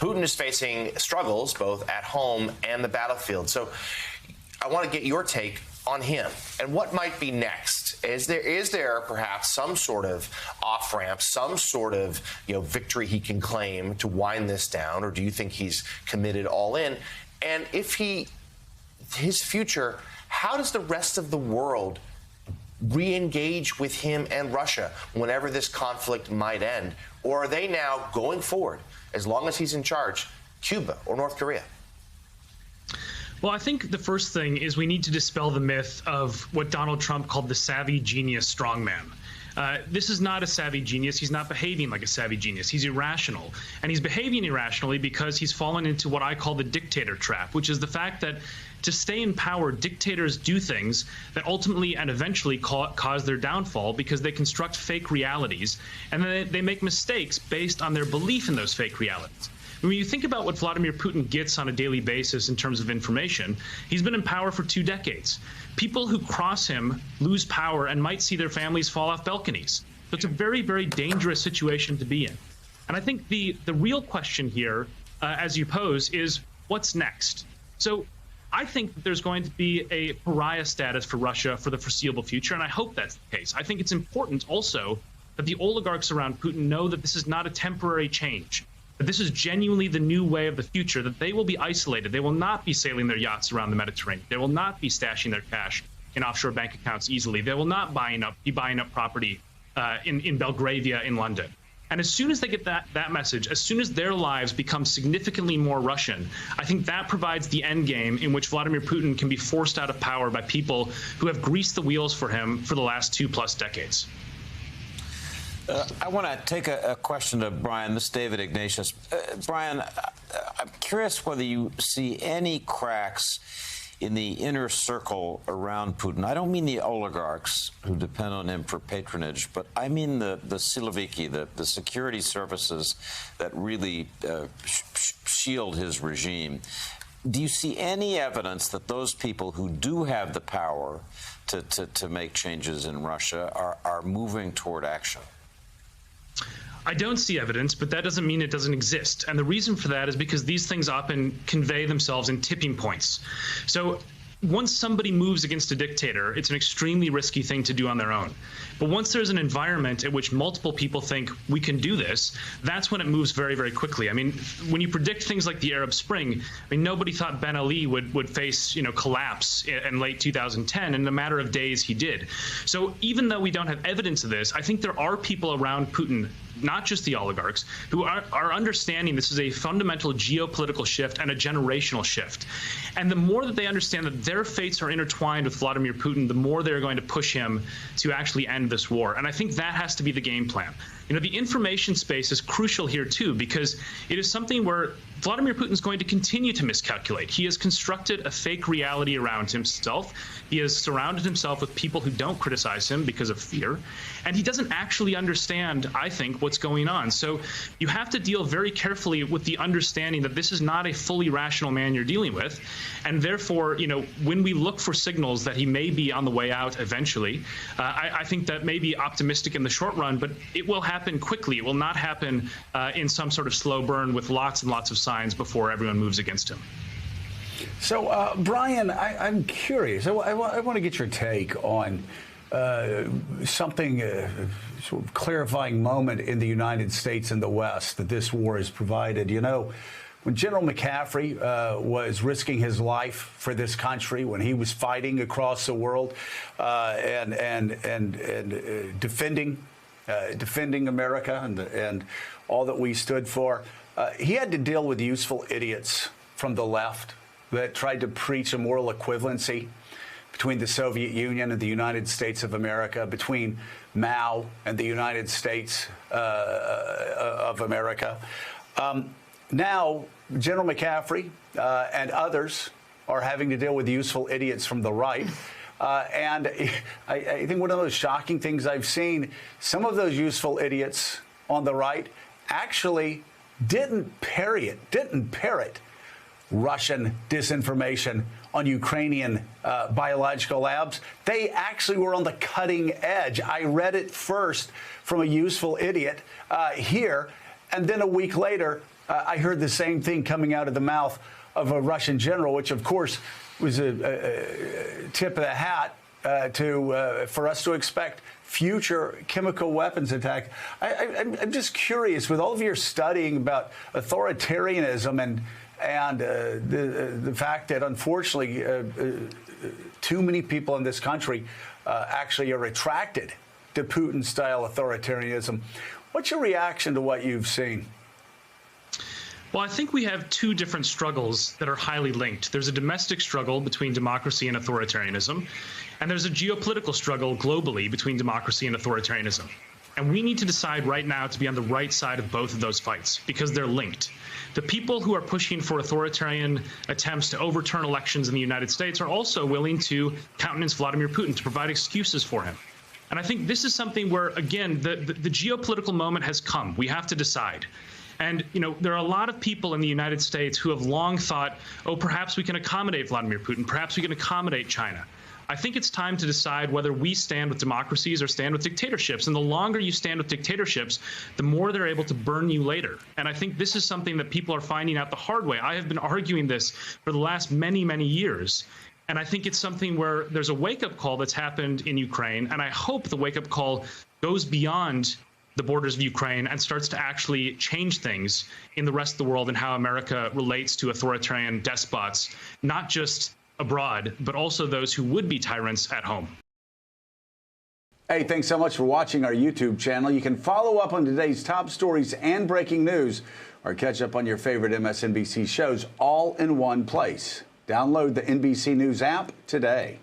Putin is facing struggles both at home and the battlefield. So I want to get your take on him and what might be next. Is there perhaps some sort of off-ramp, some sort of victory he can claim to wind this down, or do you think he's committed all in? And if his future, how does the rest of the world re-engage with him and Russia whenever this conflict might end? Or are they now going forward, as long as he's in charge, Cuba or North Korea? Well, I think the first thing is we need to dispel the myth of what Donald Trump called the savvy genius strongman. This is not a savvy genius. He's not behaving like a savvy genius. He's irrational. And he's behaving irrationally because he's fallen into what I call the dictator trap, which is the fact that to stay in power, dictators do things that ultimately and eventually cause their downfall because they construct fake realities, and then they make mistakes based on their belief in those fake realities. When you think about what Vladimir Putin gets on a daily basis in terms of information, he's been in power for 2 decades. People who cross him lose power and might see their families fall off balconies. So it's a very, very dangerous situation to be in. And I think the real question here, as you pose, is what's next? So I think that there's going to be a pariah status for Russia for the foreseeable future, and I hope that's the case. I think it's important also that the oligarchs around Putin know that this is not a temporary change, that this is genuinely the new way of the future, that they will be isolated. They will not be sailing their yachts around the Mediterranean. They will not be stashing their cash in offshore bank accounts easily. They will not be buying up property in Belgravia in London. And as soon as they get that message, as soon as their lives become significantly more Russian, I think that provides the end game in which Vladimir Putin can be forced out of power by people who have greased the wheels for him for the last 2+ decades. I want to take a question to Brian. This is David Ignatius. Brian, I'm curious whether you see any cracks in the inner circle around Putin. I don't mean the oligarchs who depend on him for patronage, but I mean the Siloviki, the security services that really shield his regime. Do you see any evidence that those people who do have the power to make changes in Russia are moving toward action? I don't see evidence, but that doesn't mean it doesn't exist. And the reason for that is because these things often convey themselves in tipping points. So once somebody moves against a dictator, it's an extremely risky thing to do on their own. But once there's an environment in which multiple people think we can do this, that's when it moves very, very quickly. I mean, when you predict things like the Arab Spring, I mean, nobody thought Ben Ali would face, collapse in late 2010. In a matter of days, he did. So even though we don't have evidence of this, I think there are people around Putin, not just the oligarchs, who are understanding this is a fundamental geopolitical shift and a generational shift. And the more that they understand that their fates are intertwined with Vladimir Putin, the more they're going to push him to actually end this war. And I think that has to be the game plan. The information space is crucial here, too, because it is something where Vladimir Putin is going to continue to miscalculate. He has constructed a fake reality around himself. He has surrounded himself with people who don't criticize him because of fear. And he doesn't actually understand, I think, what's going on. So you have to deal very carefully with the understanding that this is not a fully rational man you're dealing with. And therefore, when we look for signals that he may be on the way out eventually, I think that may be optimistic in the short run, but it will happen quickly. It will not happen in some sort of slow burn with lots and lots of signs before everyone moves against him. So, Brian, I'm curious. I want to get your take on something, sort of clarifying moment in the United States and the West that this war has provided. When General McCaffrey was risking his life for this country, when he was fighting across the world and defending America and all that we stood for, he had to deal with useful idiots from the left that tried to preach a moral equivalency between the Soviet Union and the United States of America, between Mao and the United States of America. Now, General McCaffrey and others are having to deal with useful idiots from the right. And I think one of those shocking things I've seen, some of those useful idiots on the right actually didn't parrot Russian disinformation on Ukrainian biological labs. They actually were on the cutting edge. I read it first from a useful idiot here, and then a week later, I heard the same thing coming out of the mouth of a Russian general, which, of course, was a tip of the hat for us to expect future chemical weapons attack. I'm just curious, with all of your studying about authoritarianism and the fact that, unfortunately, too many people in this country actually are attracted to Putin-style authoritarianism. What's your reaction to what you've seen? Well, I think we have two different struggles that are highly linked. There's a domestic struggle between democracy and authoritarianism, and there's a geopolitical struggle globally between democracy and authoritarianism. And we need to decide right now to be on the right side of both of those fights because they're linked. The people who are pushing for authoritarian attempts to overturn elections in the United States are also willing to countenance Vladimir Putin, to provide excuses for him. And I think this is something where, again, the geopolitical moment has come. We have to decide. And, you know, there are a lot of people in the United States who have long thought, oh, perhaps we can accommodate Vladimir Putin, perhaps we can accommodate China. I think it's time to decide whether we stand with democracies or stand with dictatorships. And the longer you stand with dictatorships, the more they're able to burn you later. And I think this is something that people are finding out the hard way. I have been arguing this for the last many, many years. And I think it's something where there's a wake-up call that's happened in Ukraine. And I hope the wake-up call goes beyond the borders of Ukraine and starts to actually change things in the rest of the world and how America relates to authoritarian despots, not just abroad, but also those who would be tyrants at home. Hey, thanks so much for watching our YouTube channel. You can follow up on today's top stories and breaking news or catch up on your favorite MSNBC shows all in one place. Download the NBC News app today.